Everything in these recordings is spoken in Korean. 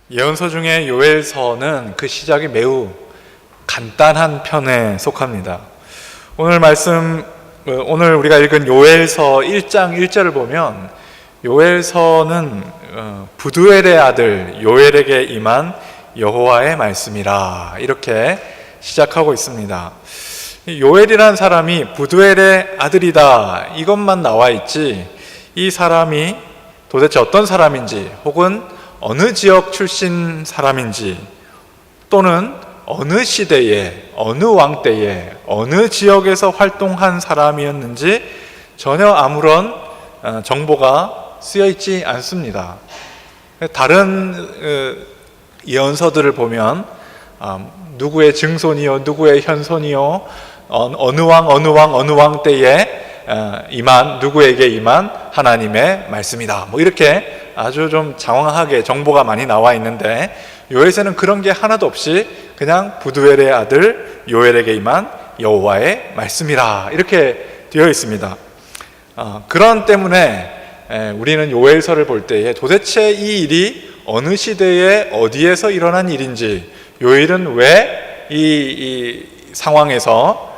예언서 중에 요엘서는 그 시작이 매우 간단한 편에 속합니다. 오늘 우리가 읽은 요엘서 1장 1절을 보면 요엘서는 부두엘의 아들 요엘에게 임한 여호와의 말씀이라 이렇게 시작하고 있습니다. 요엘이란 사람이 부두엘의 아들이다 이것만 나와 있지, 이 사람이 도대체 어떤 사람인지, 혹은 어느 지역 출신 사람인지, 또는 어느 시대에, 어느 왕 때에, 어느 지역에서 활동한 사람이었는지 전혀 아무런 정보가 쓰여 있지 않습니다. 다른 예언서들을 보면 누구의 증손이요, 누구의 현손이요, 어느 왕 때에 누구에게 임한 하나님의 말씀이다, 이렇게 아주 좀 장황하게 정보가 많이 나와 있는데, 요엘서는 그런 게 하나도 없이 그냥 부두엘의 아들 요엘에게 임한 여호와의 말씀이라 이렇게 되어 있습니다. 그런 때문에 우리는 요엘서를 볼 때에 도대체 이 일이 어느 시대에 어디에서 일어난 일인지, 요엘은 왜 이 상황에서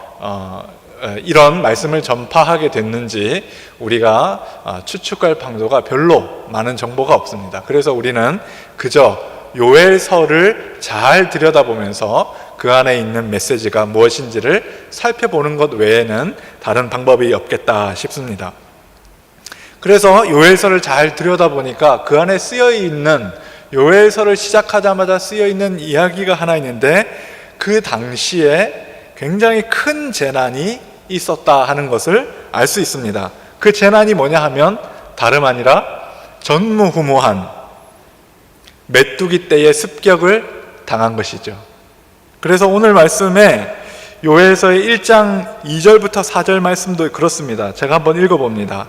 이런 말씀을 전파하게 됐는지 우리가 추측할 방도가 별로 많은 정보가 없습니다. 그래서 우리는 그저 요엘서를 잘 들여다보면서 그 안에 있는 메시지가 무엇인지를 살펴보는 것 외에는 다른 방법이 없겠다 싶습니다. 그래서 요엘서를 잘 들여다보니까 그 안에 쓰여있는, 요엘서를 시작하자마자 쓰여있는 이야기가 하나 있는데, 그 당시에 굉장히 큰 재난이 있었다 하는 것을 알 수 있습니다. 그 재난이 뭐냐 하면 다름 아니라 전무후무한 메뚜기 떼의 습격을 당한 것이죠. 그래서 오늘 말씀에 요엘서의 1장 2절부터 4절 말씀도 그렇습니다. 제가 한번 읽어봅니다.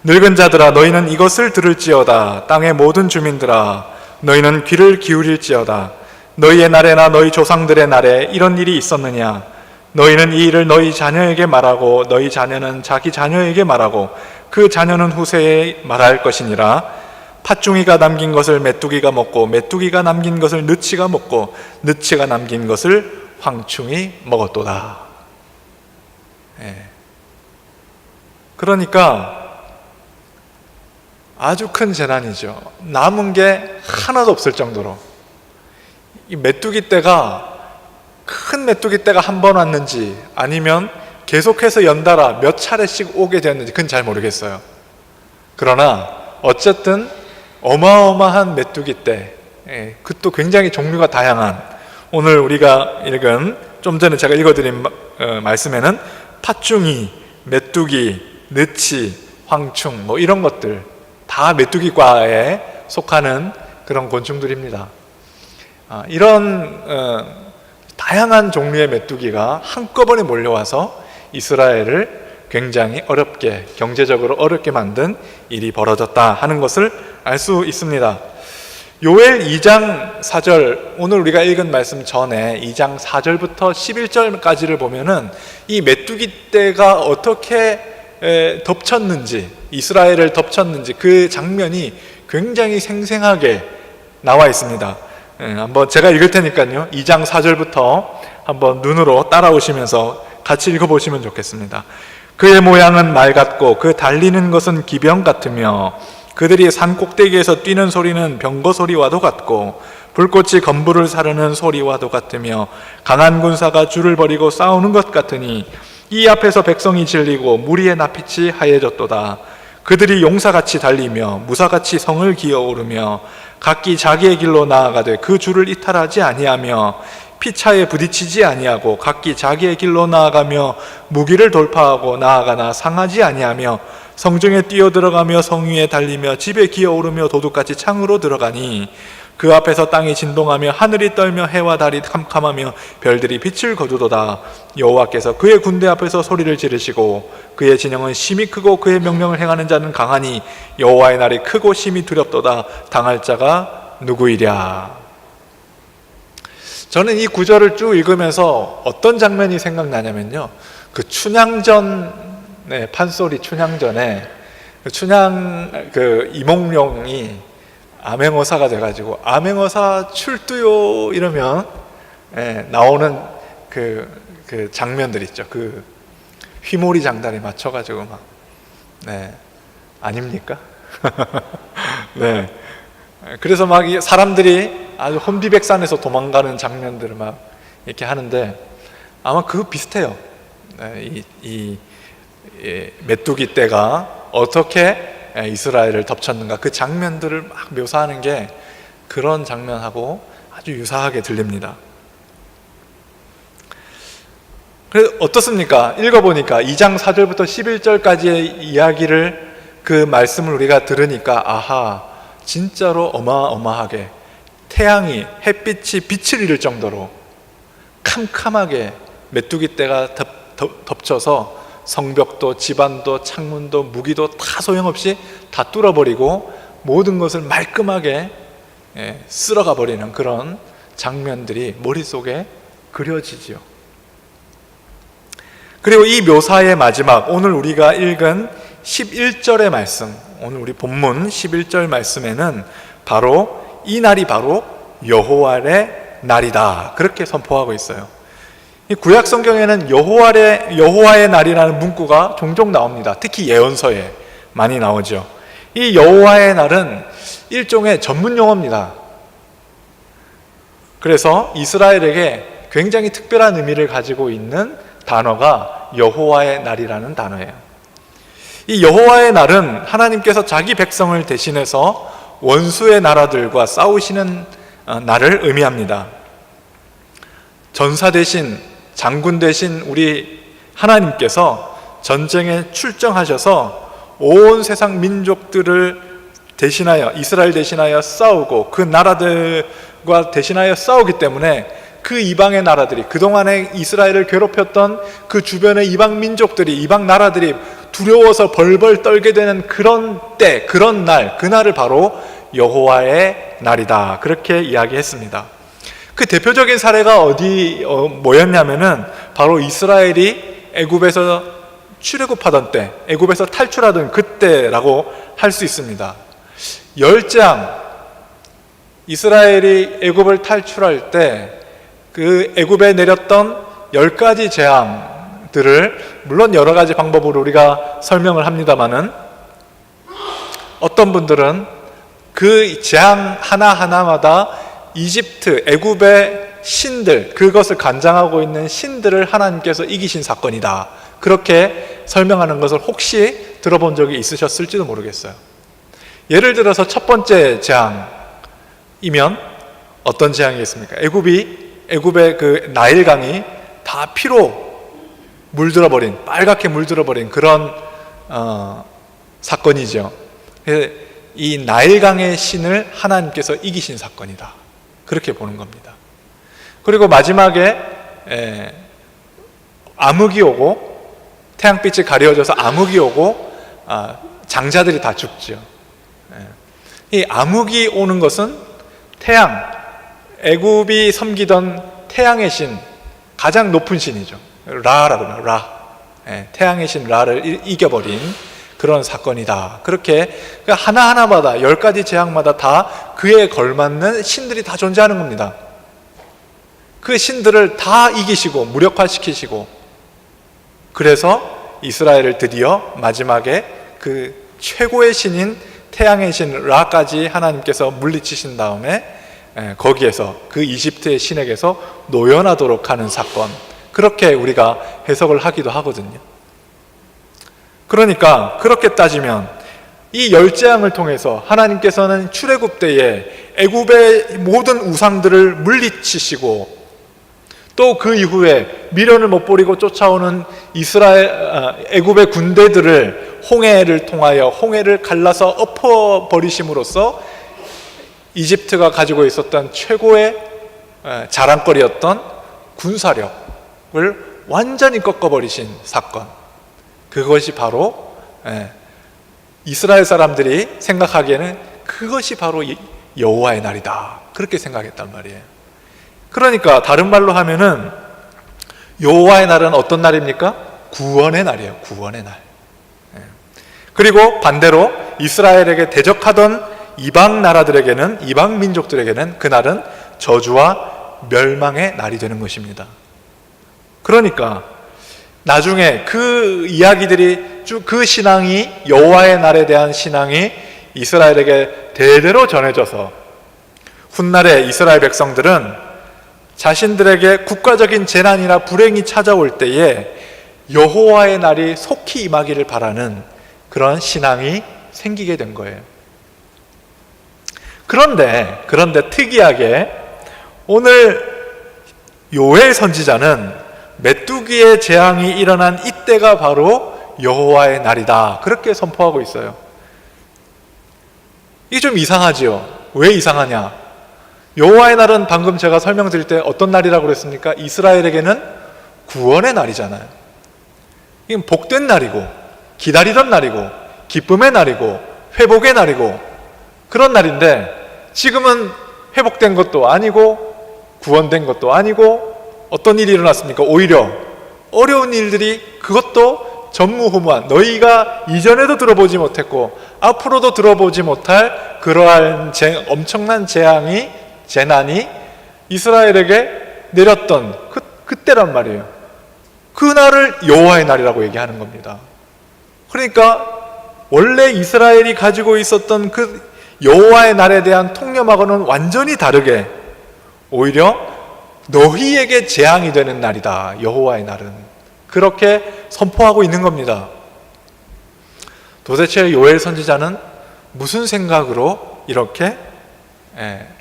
늙은 자들아, 너희는 이것을 들을지어다. 땅의 모든 주민들아, 너희는 귀를 기울일지어다. 너희의 날에나 너희 조상들의 날에 이런 일이 있었느냐? 너희는 이 일을 너희 자녀에게 말하고, 너희 자녀는 자기 자녀에게 말하고, 그 자녀는 후세에 말할 것이니라. 팥중이가 남긴 것을 메뚜기가 먹고, 메뚜기가 남긴 것을 느치가 먹고, 느치가 남긴 것을 황충이 먹었도다. 그러니까 아주 큰 재난이죠. 남은 게 하나도 없을 정도로. 이 메뚜기 떼가, 큰 메뚜기 떼가 한 번 왔는지 아니면 계속해서 연달아 몇 차례씩 오게 되었는지 그건 잘 모르겠어요. 그러나 어쨌든 어마어마한 메뚜기 떼, 그것도 굉장히 종류가 다양한, 오늘 우리가 읽은, 좀 전에 제가 읽어드린 말씀에는 팥중이, 메뚜기, 느치, 황충 이런 것들 다 메뚜기과에 속하는 그런 곤충들입니다. 이런 다양한 종류의 메뚜기가 한꺼번에 몰려와서 이스라엘을 굉장히 어렵게, 경제적으로 어렵게 만든 일이 벌어졌다 하는 것을 알 수 있습니다. 요엘 2장 4절, 오늘 우리가 읽은 말씀 전에 2장 4절부터 11절까지를 보면은 이 메뚜기 떼가 어떻게 덮쳤는지, 이스라엘을 덮쳤는지 그 장면이 굉장히 생생하게 나와 있습니다. 한번 제가 읽을 테니까요, 2장 4절부터 한번 눈으로 따라오시면서 같이 읽어보시면 좋겠습니다. 그의 모양은 말 같고 그 달리는 것은 기병 같으며, 그들이 산 꼭대기에서 뛰는 소리는 병거 소리와도 같고, 불꽃이 건물을 사르는 소리와도 같으며, 강한 군사가 줄을 벌이고 싸우는 것 같으니, 이 앞에서 백성이 질리고 무리의 낯빛이 하얘졌도다. 그들이 용사같이 달리며 무사같이 성을 기어오르며, 각기 자기의 길로 나아가되 그 줄을 이탈하지 아니하며, 피차에 부딪히지 아니하고 각기 자기의 길로 나아가며 무기를 돌파하고 나아가나 상하지 아니하며, 성중에 뛰어들어가며 성 위에 달리며 집에 기어오르며 도둑같이 창으로 들어가니, 그 앞에서 땅이 진동하며 하늘이 떨며 해와 달이 캄캄하며 별들이 빛을 거두도다. 여호와께서 그의 군대 앞에서 소리를 지르시고 그의 진영은 심히 크고 그의 명령을 행하는 자는 강하니, 여호와의 날이 크고 심히 두렵도다. 당할 자가 누구이랴. 저는 이 구절을 쭉 읽으면서 어떤 장면이 생각나냐면요, 그 춘향전, 판소리 춘향전에 춘향 이몽룡이 암행어사가 돼가지고 암행어사 출두요 이러면 나오는 그 장면들 있죠. 그 휘모리 장단에 맞춰가지고 막 아닙니까? 네. 그래서 막 사람들이 아주 혼비백산에서 도망가는 장면들을 막 이렇게 하는데 아마 그거 비슷해요. 이 메뚜기 떼가 어떻게 이스라엘을 덮쳤는가 그 장면들을 막 묘사하는 게 그런 장면하고 아주 유사하게 들립니다. 그래서 어떻습니까? 읽어보니까 2장 4절부터 11절까지의 이야기를 그 말씀을 우리가 들으니까 아하, 진짜로 어마어마하게 태양이 햇빛이 빛을 잃을 정도로 캄캄하게 메뚜기 떼가 덮쳐서 성벽도 집안도 창문도 무기도 다 소용없이 다 뚫어버리고 모든 것을 말끔하게 쓸어가 버리는 그런 장면들이 머릿속에 그려지지요. 그리고 이 묘사의 마지막, 오늘 우리가 읽은 11절의 말씀, 오늘 우리 본문 11절 말씀에는 바로 이 날이 바로 여호와의 날이다, 그렇게 선포하고 있어요. 이 구약 성경에는 여호와의 날이라는 문구가 종종 나옵니다. 특히 예언서에 많이 나오죠. 이 여호와의 날은 일종의 전문 용어입니다. 그래서 이스라엘에게 굉장히 특별한 의미를 가지고 있는 단어가 여호와의 날이라는 단어예요. 이 여호와의 날은 하나님께서 자기 백성을 대신해서 원수의 나라들과 싸우시는 날을 의미합니다. 전사 대신, 장군 대신 우리 하나님께서 전쟁에 출정하셔서 온 세상 민족들을 대신하여, 이스라엘 대신하여 싸우고 그 나라들과 대신하여 싸우기 때문에 그 이방의 나라들이, 그동안에 이스라엘을 괴롭혔던 그 주변의 이방 민족들이, 이방 나라들이 두려워서 벌벌 떨게 되는 그런 때, 그런 날, 그날을 바로 여호와의 날이다, 그렇게 이야기했습니다. 그 대표적인 사례가 뭐였냐면은 바로 이스라엘이 애굽에서 출애굽하던 때, 애굽에서 탈출하던 그때라고 할 수 있습니다. 열재앙, 이스라엘이 애굽을 탈출할 때 그 애굽에 내렸던 10가지 재앙들을 물론 여러 가지 방법으로 우리가 설명을 합니다마는 어떤 분들은 그 재앙 하나하나마다 이집트, 애굽의 신들, 그것을 관장하고 있는 신들을 하나님께서 이기신 사건이다, 그렇게 설명하는 것을 혹시 들어본 적이 있으셨을지도 모르겠어요. 예를 들어서 첫 번째 재앙이면 어떤 재앙이겠습니까? 애굽의 그 나일강이 다 피로 물들어버린, 빨갛게 물들어버린 그런 사건이죠. 이 나일강의 신을 하나님께서 이기신 사건이다, 그렇게 보는 겁니다. 그리고 마지막에 암흑이 오고, 태양빛이 가려져서 암흑이 오고 장자들이 다 죽죠. 이 암흑이 오는 것은 애굽이 섬기던 태양의 신, 가장 높은 신이죠. 라라고 해요. 태양의 신 라를 이겨버린 그런 사건이다, 그렇게 하나하나마다 10가지 재앙마다 다 그에 걸맞는 신들이 다 존재하는 겁니다. 그 신들을 다 이기시고 무력화시키시고, 그래서 이스라엘을 드디어 마지막에 그 최고의 신인 태양의 신 라까지 하나님께서 물리치신 다음에 거기에서 그 이집트의 신에게서 노연하도록 하는 사건, 그렇게 우리가 해석을 하기도 하거든요. 그러니까 그렇게 따지면 이 열재앙을 통해서 하나님께서는 출애굽 때에 애굽의 모든 우상들을 물리치시고, 또 그 이후에 미련을 못 버리고 쫓아오는 애굽의 군대들을 홍해를 통하여 홍해를 갈라서 엎어버리심으로써 이집트가 가지고 있었던 최고의 자랑거리였던 군사력을 완전히 꺾어버리신 사건, 그것이 바로 이스라엘 사람들이 생각하기에는 그것이 바로 여호와의 날이다, 그렇게 생각했단 말이에요. 그러니까 다른 말로 하면은 여호와의 날은 어떤 날입니까? 구원의 날이에요. 구원의 날. 그리고 반대로 이스라엘에게 대적하던 이방 나라들에게는, 이방 민족들에게는 그날은 저주와 멸망의 날이 되는 것입니다. 그러니까 나중에 그 이야기들이 쭉, 그 신앙이, 여호와의 날에 대한 신앙이 이스라엘에게 대대로 전해져서 훗날에 이스라엘 백성들은 자신들에게 국가적인 재난이나 불행이 찾아올 때에 여호와의 날이 속히 임하기를 바라는 그런 신앙이 생기게 된 거예요. 그런데 특이하게 오늘 요엘 선지자는 메뚜기의 재앙이 일어난 이때가 바로 여호와의 날이다, 그렇게 선포하고 있어요. 이게 좀 이상하지요. 왜 이상하냐? 여호와의 날은 방금 제가 설명드릴 때 어떤 날이라고 그랬습니까? 이스라엘에게는 구원의 날이잖아요. 이건 복된 날이고, 기다리던 날이고, 기쁨의 날이고, 회복의 날이고, 그런 날인데 지금은 회복된 것도 아니고 구원된 것도 아니고 어떤 일이 일어났습니까? 오히려 어려운 일들이, 그것도 전무후무한, 너희가 이전에도 들어보지 못했고 앞으로도 들어보지 못할 그러한 엄청난 재난이 이스라엘에게 내렸던 그때란 말이에요. 그날을 여호와의 날이라고 얘기하는 겁니다. 그러니까 원래 이스라엘이 가지고 있었던 그 여호와의 날에 대한 통념하고는 완전히 다르게 오히려 너희에게 재앙이 되는 날이다, 여호와의 날은. 그렇게 선포하고 있는 겁니다. 도대체 요엘 선지자는 무슨 생각으로 이렇게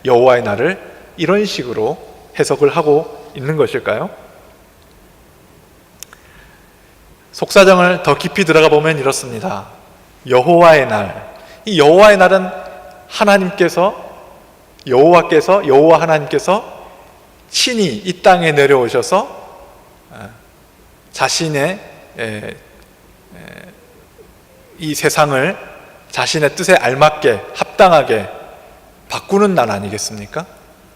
여호와의 날을 이런 식으로 해석을 하고 있는 것일까요? 속사정을 더 깊이 들어가 보면 이렇습니다. 여호와의 날, 이 여호와의 날은 여호와 하나님께서 친히 이 땅에 내려오셔서 자신의 이 세상을 자신의 뜻에 알맞게 합당하게 바꾸는 날 아니겠습니까?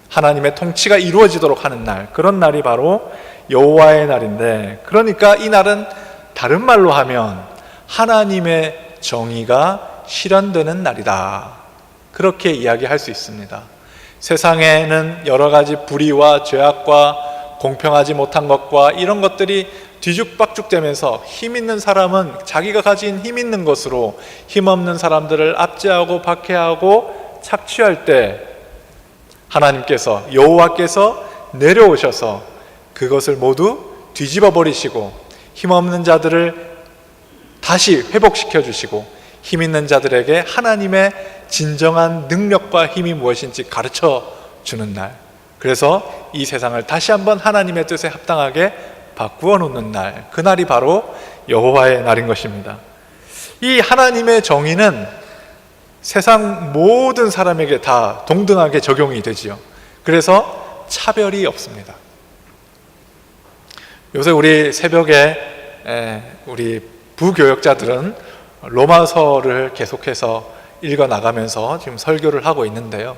하나님의 통치가 이루어지도록 하는 날, 그런 날이 바로 여호와의 날인데, 그러니까 이 날은 다른 말로 하면 하나님의 정의가 실현되는 날이다, 그렇게 이야기할 수 있습니다. 세상에는 여러 가지 불의와 죄악과 공평하지 못한 것과 이런 것들이 뒤죽박죽되면서 힘 있는 사람은 자기가 가진 힘 있는 것으로 힘없는 사람들을 압제하고 박해하고 착취할 때 하나님께서, 여호와께서 내려오셔서 그것을 모두 뒤집어 버리시고 힘없는 자들을 다시 회복시켜 주시고 힘 있는 자들에게 하나님의 진정한 능력과 힘이 무엇인지 가르쳐 주는 날, 그래서 이 세상을 다시 한번 하나님의 뜻에 합당하게 바꾸어 놓는 날, 그날이 바로 여호와의 날인 것입니다. 이 하나님의 정의는 세상 모든 사람에게 다 동등하게 적용이 되지요. 그래서 차별이 없습니다. 요새 우리 새벽에 우리 부교역자들은 로마서를 계속해서 읽어나가면서 지금 설교를 하고 있는데요,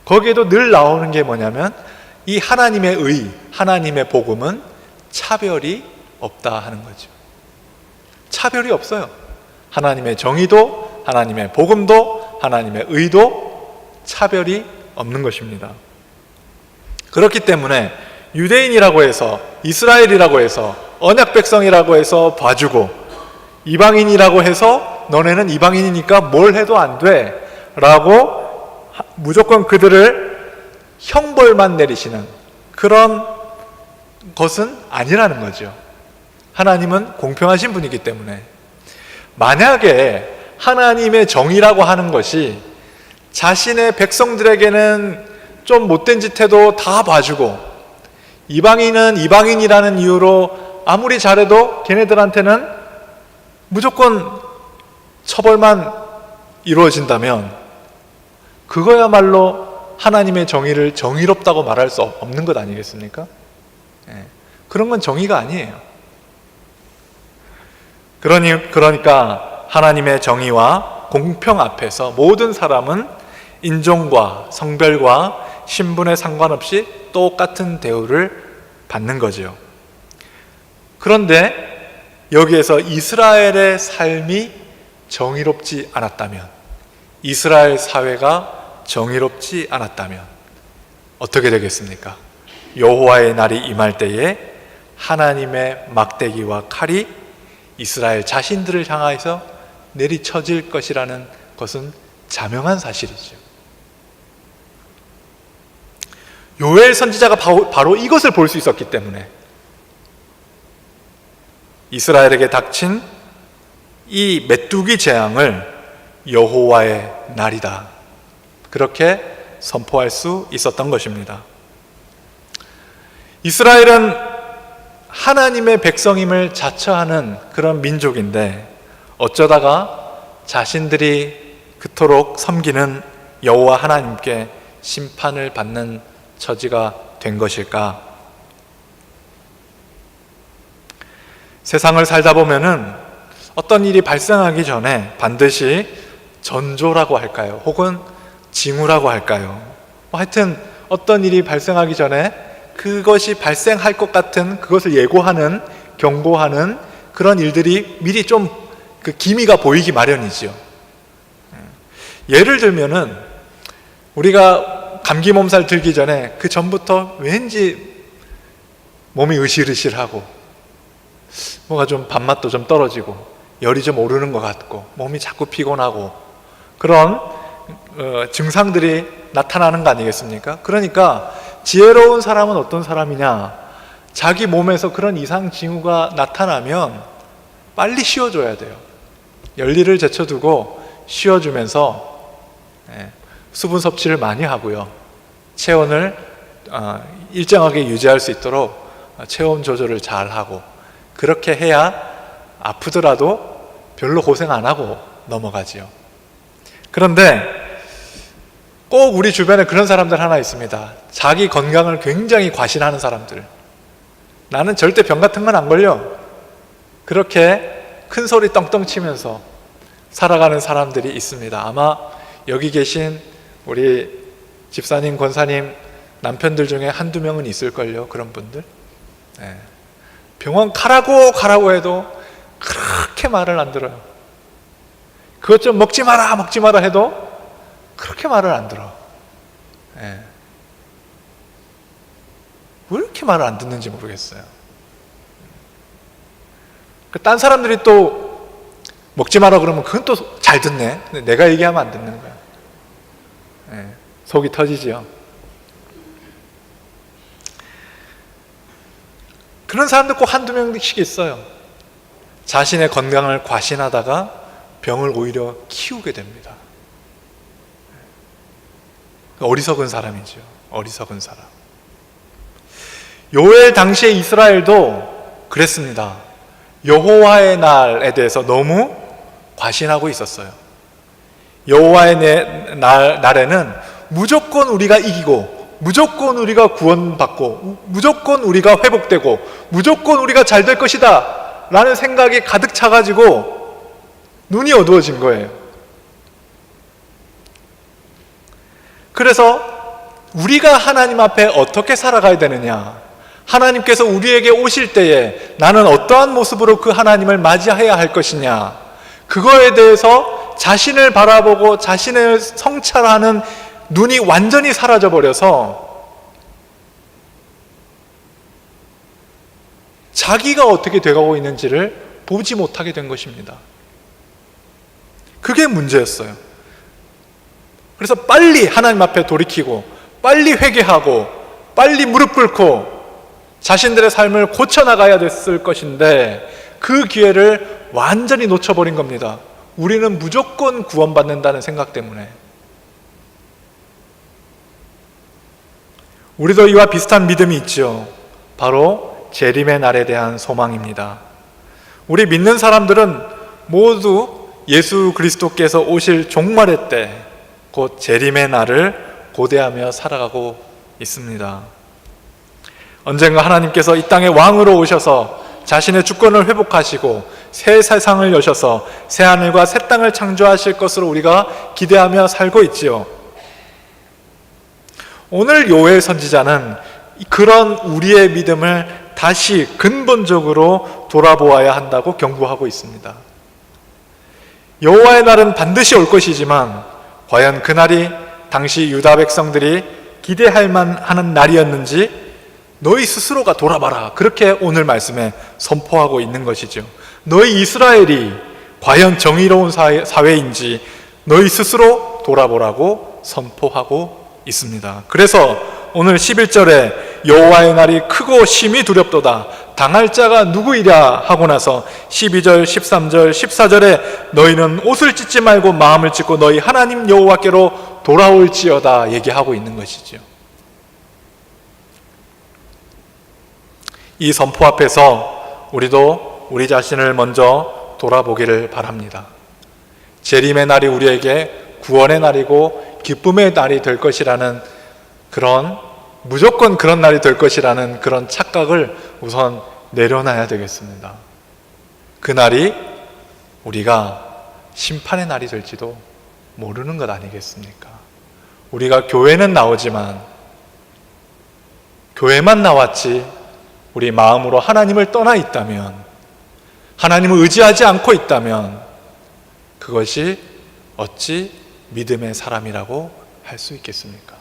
거기에도 늘 나오는 게 뭐냐면 이 하나님의 하나님의 복음은 차별이 없다 하는 거죠. 차별이 없어요. 하나님의 정의도, 하나님의 복음도, 하나님의 의도 차별이 없는 것입니다. 그렇기 때문에 유대인이라고 해서, 이스라엘이라고 해서, 언약 백성이라고 해서 봐주고, 이방인이라고 해서 너네는 이방인이니까 뭘 해도 안 돼 라고 무조건 그들을 형벌만 내리시는 그런 것은 아니라는 거죠. 하나님은 공평하신 분이기 때문에. 만약에 하나님의 정의라고 하는 것이 자신의 백성들에게는 좀 못된 짓 해도 다 봐주고, 이방인은 이방인이라는 이유로 아무리 잘해도 걔네들한테는 무조건 처벌만 이루어진다면 그거야말로 하나님의 정의를 정의롭다고 말할 수 없는 것 아니겠습니까? 그런 건 정의가 아니에요. 그러니까 하나님의 정의와 공평 앞에서 모든 사람은 인종과 성별과 신분에 상관없이 똑같은 대우를 받는 거죠. 그런데 여기에서 이스라엘의 삶이 정의롭지 않았다면, 이스라엘 사회가 정의롭지 않았다면 어떻게 되겠습니까? 여호와의 날이 임할 때에 하나님의 막대기와 칼이 이스라엘 자신들을 향하여서 내리쳐질 것이라는 것은 자명한 사실이죠. 요엘 선지자가 바로 이것을 볼 수 있었기 때문에 이스라엘에게 닥친 이 메뚜기 재앙을 여호와의 날이다, 그렇게 선포할 수 있었던 것입니다. 이스라엘은 하나님의 백성임을 자처하는 그런 민족인데 어쩌다가 자신들이 그토록 섬기는 여호와 하나님께 심판을 받는 처지가 된 것일까? 세상을 살다 보면은 어떤 일이 발생하기 전에 반드시 전조라고 할까요? 혹은 징후라고 할까요? 하여튼 어떤 일이 발생하기 전에 그것이 발생할 것 같은 그것을 예고하는, 경고하는 그런 일들이 미리 좀 그 기미가 보이기 마련이지요. 예를 들면은 우리가 감기 몸살 들기 전에 그 전부터 왠지 몸이 으실으실하고 뭐가 좀 밥맛도 좀 떨어지고 열이 좀 오르는 것 같고 몸이 자꾸 피곤하고 그런 증상들이 나타나는 거 아니겠습니까? 그러니까 지혜로운 사람은 어떤 사람이냐? 자기 몸에서 그런 이상 징후가 나타나면 빨리 쉬어줘야 돼요. 열일을 제쳐두고 쉬어주면서 수분 섭취를 많이 하고요, 체온을 일정하게 유지할 수 있도록 체온 조절을 잘 하고, 그렇게 해야 아프더라도 별로 고생 안 하고 넘어가지요. 그런데 꼭 우리 주변에 그런 사람들 하나 있습니다. 자기 건강을 굉장히 과신하는 사람들. 나는 절대 병 같은 건 안 걸려, 그렇게 큰 소리 떵떵 치면서 살아가는 사람들이 있습니다. 아마 여기 계신 우리 집사님, 권사님 남편들 중에 한두 명은 있을걸요, 그런 분들. 병원 가라고 해도 그렇게 말을 안 들어요. 그것 좀 먹지 마라 해도 그렇게 말을 안 들어. 왜 이렇게 말을 안 듣는지 모르겠어요. 딴 사람들이 또 먹지 마라 그러면 그건 또 잘 듣네. 근데 내가 얘기하면 안 듣는 거야. 속이 터지지요. 그런 사람들 꼭 한두 명씩 있어요. 자신의 건강을 과신하다가 병을 오히려 키우게 됩니다. 어리석은 사람이죠. 어리석은 사람. 요엘 당시의 이스라엘도 그랬습니다. 여호와의 날에 대해서 너무 과신하고 있었어요. 여호와의 날에는 무조건 우리가 이기고, 무조건 우리가 구원받고, 무조건 우리가 회복되고, 무조건 우리가 잘 될 것이다 라는 생각이 가득 차가지고 눈이 어두워진 거예요. 그래서 우리가 하나님 앞에 어떻게 살아가야 되느냐, 하나님께서 우리에게 오실 때에 나는 어떠한 모습으로 그 하나님을 맞이해야 할 것이냐, 그거에 대해서 자신을 바라보고 자신을 성찰하는 눈이 완전히 사라져버려서 자기가 어떻게 돼가고 있는지를 보지 못하게 된 것입니다. 그게 문제였어요. 그래서 빨리 하나님 앞에 돌이키고, 빨리 회개하고, 빨리 무릎 꿇고 자신들의 삶을 고쳐나가야 됐을 것인데 그 기회를 완전히 놓쳐버린 겁니다. 우리는 무조건 구원받는다는 생각 때문에. 우리도 이와 비슷한 믿음이 있죠. 바로 재림의 날에 대한 소망입니다. 우리 믿는 사람들은 모두 예수 그리스도께서 오실 종말의 때, 곧 재림의 날을 고대하며 살아가고 있습니다. 언젠가 하나님께서 이 땅에 왕으로 오셔서 자신의 주권을 회복하시고 새 세상을 여셔서 새 하늘과 새 땅을 창조하실 것으로 우리가 기대하며 살고 있지요. 오늘 요엘 선지자는 그런 우리의 믿음을 다시 근본적으로 돌아보아야 한다고 경고하고 있습니다. 여호와의 날은 반드시 올 것이지만 과연 그날이 당시 유다 백성들이 기대할 만하는 날이었는지 너희 스스로가 돌아봐라. 그렇게 오늘 말씀에 선포하고 있는 것이죠. 너희 이스라엘이 과연 정의로운 사회인지 너희 스스로 돌아보라고 선포하고 있습니다. 그래서 오늘 11절에 여호와의 날이 크고 심히 두렵도다. 당할 자가 누구이랴 하고 나서 12절, 13절, 14절에 너희는 옷을 찢지 말고 마음을 찢고 너희 하나님 여호와께로 돌아올지어다 얘기하고 있는 것이죠. 이 선포 앞에서 우리도 우리 자신을 먼저 돌아보기를 바랍니다. 재림의 날이 우리에게 구원의 날이고 기쁨의 날이 될 것이라는 무조건 그런 날이 될 것이라는 그런 착각을 우선 내려놔야 되겠습니다. 그 날이 우리가 심판의 날이 될지도 모르는 것 아니겠습니까? 우리가 교회는 나오지만 교회만 나왔지 우리 마음으로 하나님을 떠나 있다면, 하나님을 의지하지 않고 있다면 그것이 어찌 믿음의 사람이라고 할 수 있겠습니까?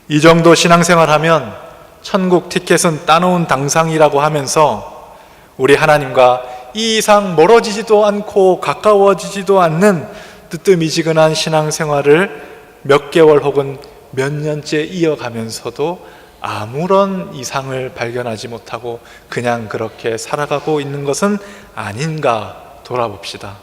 이 정도 신앙생활하면 천국 티켓은 따놓은 당상이라고 하면서 우리 하나님과 이 이상 멀어지지도 않고 가까워지지도 않는 뜨뜻미지근한 신앙생활을 몇 개월 혹은 몇 년째 이어가면서도 아무런 이상을 발견하지 못하고 그냥 그렇게 살아가고 있는 것은 아닌가 돌아봅시다.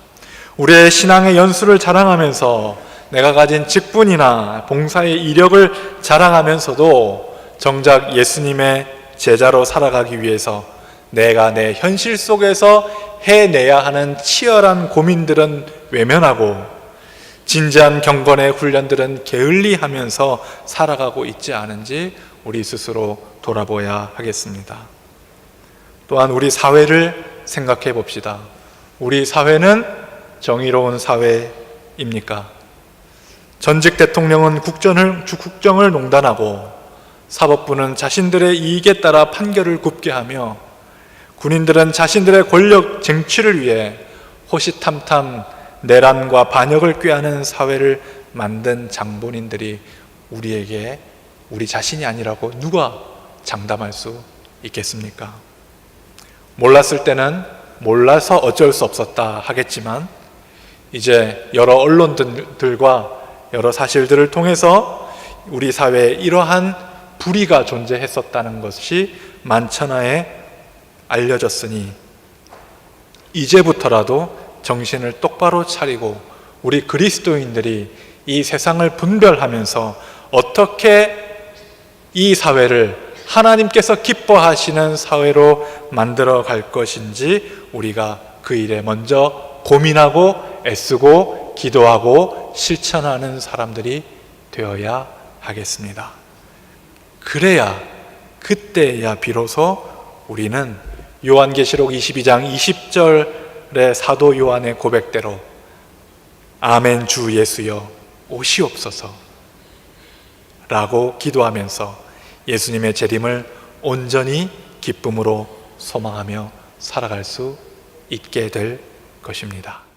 우리의 신앙의 연수를 자랑하면서 내가 가진 직분이나 봉사의 이력을 자랑하면서도 정작 예수님의 제자로 살아가기 위해서 내가 내 현실 속에서 해내야 하는 치열한 고민들은 외면하고 진지한 경건의 훈련들은 게을리하면서 살아가고 있지 않은지 우리 스스로 돌아보아야 하겠습니다. 또한 우리 사회를 생각해 봅시다. 우리 사회는 정의로운 사회입니까? 전직 대통령은 국정을 농단하고 사법부는 자신들의 이익에 따라 판결을 굽게 하며 군인들은 자신들의 권력 쟁취를 위해 호시탐탐 내란과 반역을 꾀하는 사회를 만든 장본인들이 우리에게 우리 자신이 아니라고 누가 장담할 수 있겠습니까? 몰랐을 때는 몰라서 어쩔 수 없었다 하겠지만 이제 여러 언론들과 여러 사실들을 통해서 우리 사회에 이러한 불의가 존재했었다는 것이 만천하에 알려졌으니 이제부터라도 정신을 똑바로 차리고 우리 그리스도인들이 이 세상을 분별하면서 어떻게 이 사회를 하나님께서 기뻐하시는 사회로 만들어 갈 것인지 우리가 그 일에 먼저 고민하고 애쓰고 기도하고 실천하는 사람들이 되어야 하겠습니다. 그래야 그때야 비로소 우리는 요한계시록 22장 20절의 사도 요한의 고백대로 아멘 주 예수여 오시옵소서 라고 기도하면서 예수님의 재림을 온전히 기쁨으로 소망하며 살아갈 수 있게 될 것입니다.